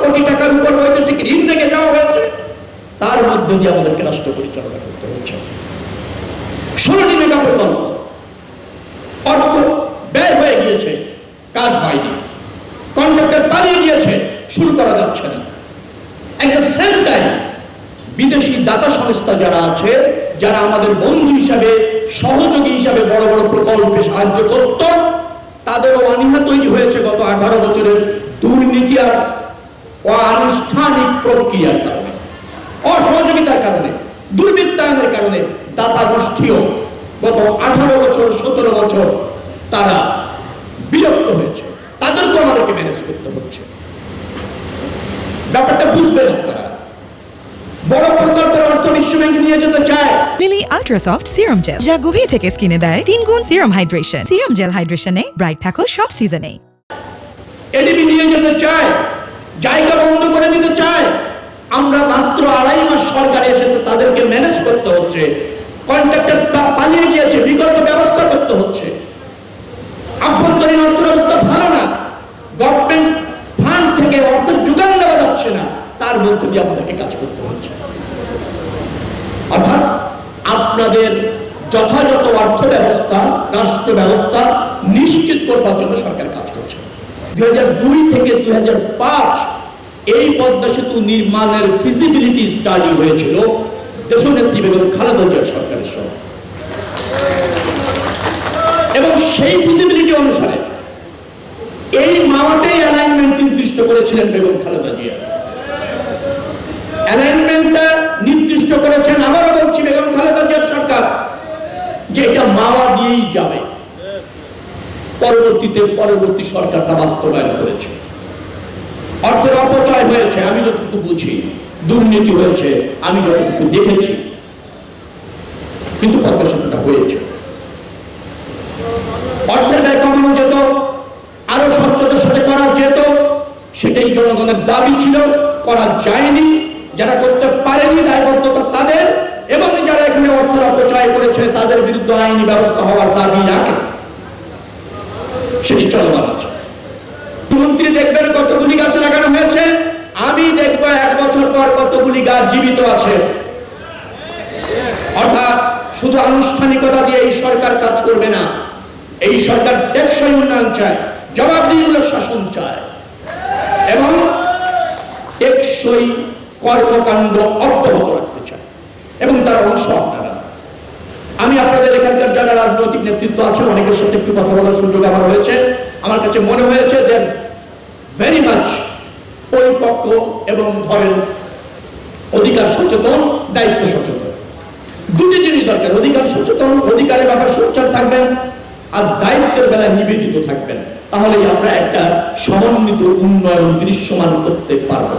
কোটি টাকার উপর বৈদেশিক ঋণ রেখে দেওয়া হয়েছে, তার মধ্য দিয়ে আমাদেরকে রাষ্ট্র পরিচালনা করতে হচ্ছে। 16টি মেগা প্রকল্প, অর্থ ব্যয় হয়ে গিয়েছে, কাজ হয়নি, কন্ট্রাক্টর পালিয়ে গিয়েছে, শুরু করা যাচ্ছে না। এট দ্য সেম টাইম বিদেশি দাতা সংস্থা যারা আছে, যারা আমাদের বন্ধু হিসাবে, সহযোগী হিসাবে বড় বড় প্রকল্পে সাহায্য করত, তাদেরও অনীহা তৈরি হয়েছে গত 18 বছরের দুর্নীতি আর অনানুষ্ঠানিক প্রক্রিয়ার কারণে, অসহযোগিতার কারণে, দুর্বৃত্তায়নের কারণে দাতা গোষ্ঠীও গত 18 বছর 17 বছর তারা বিরক্ত হয়েছে। তাদেরকেও আমাদেরকে ম্যানেজ করতে হচ্ছে। ব্যাপারটা বুঝবেন আপনারা। বড় প্রকল্পের অর্থ বিশ্বব্যাংক নিয়ে যেতে চায়। Lily ultra soft serum gel, যা গভীর থেকে স্কিনে দেয় 3 গুণ সিরাম হাইড্রেশন। সিরাম জেল হাইড্রেশনে ব্রাইট থাকো সব সিজনে। এডিবি নিয়ে যেতে চায়, জায়গা বন্ধ করে দিতে চায়। আমরা মাত্র 2.5 মাস সরকারে এসে তাদেরকে ম্যানেজ করতে হচ্ছে। কন্ট্রাক্টর পালিয়ে গিয়েছে, বিকল্প ব্যবস্থা করতে হচ্ছে। আভ্যন্তরীণ অর্থ ব্যবস্থা ভালো না, গভর্নমেন্ট ফান্ড থেকে অর্থের যোগান দেওয়া যাচ্ছে না, তার মধ্যে দিয়ে আমাদেরকে কাজ করতে হচ্ছে। অর্থাৎ আপনাদের যথাযথ অর্থ ব্যবস্থা, রাষ্ট্র ব্যবস্থা নিশ্চিত করবার জন্য সরকার কাজ করছে। 2002 থেকে 2005 এই পদ্মা সেতু নির্মাণের ফিজিবিলিটি স্টাডি হয়েছিল দেশনেত্রী বেগম খালেদা জিয়ার সরকারের সময়, এবং সেই ফিজিবিলিটি অনুসারে এই মাওয়াতেই অ্যালাইনমেন্ট নির্দিষ্ট করেছিলেন বেগম খালেদা জিয়া। অ্যালাইনমেন্টটা নির্দিষ্ট করেছেন, আবারও বলছি, বেগম খালেদা জিয়ার সরকার, যে এটা মাওয়া দিয়েই যাবে। পরবর্তী সরকারটা বাস্তবায়ন করেছে। অর্থের অপচয় হয়েছে আমি যতটুকু বুঝি, দুর্নীতি হয়েছে আমি যতটুকু দেখেছি, কিন্তু পদ্মা সেতুটা হয়েছে। অর্থের ব্যয় কমানো যেত, আরো স্বচ্ছতার সাথে করা যেত, সেটাই জনগণের দাবি ছিল, করা যায়নি। যারা করতে পারেনি দায়বদ্ধতা তাদের, এবং যারা এখানে অর্থের অপচয় করেছে তাদের বিরুদ্ধে আইনি ব্যবস্থা হওয়ার দাবি রাখে, সেটি চলমান আছে। মন্ত্রী দেখবেন কতগুলি গাছ লাগানো হয়েছে, আমি দেখবো 1 বছর পর কতগুলি গাছ জীবিত আছে। অর্থাৎ শুধু আনুষ্ঠানিকতা দিয়ে এই সরকার কাজ করবে না, এই সরকার টেকসই উন্নয়ন চায়, জবাবদিহিমূলক শাসন চায়, এবং টেকসই কর্মকাণ্ড অব্যাহত রাখতে চায়, এবং তার অংশ আপনারা। আমি আপনাদের এখানকার যারা রাজনৈতিক নেতৃত্ব আছে, অনেকের সাথে একটু কথা বলার সুযোগ আমার হয়েছে। আমার কাছে মনে হয়েছে যে ভেরি মাচ পরিপক্ক এবং ধরেন অধিকার সচেতন, দায়িত্ব সচেতন। দুটি জিনিস দরকার, অধিকার সচেতন, অধিকারের ব্যাপারে সোচ্চার থাকবেন, আর দায়িত্বের বেলায় নিবেদিত থাকবেন। তাহলেই আমরা একটা সমন্বিত উন্নয়ন দৃশ্যমান করতে পারবো।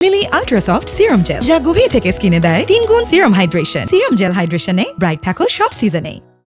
Lily ultra soft serum gel, যা গভীর থেকে স্কিনে দেয় 3 গুণ সিরাম হাইড্রেশন। সিরাম জেল হাইড্রেশনে ব্রাইট থাকো সব সিজনে।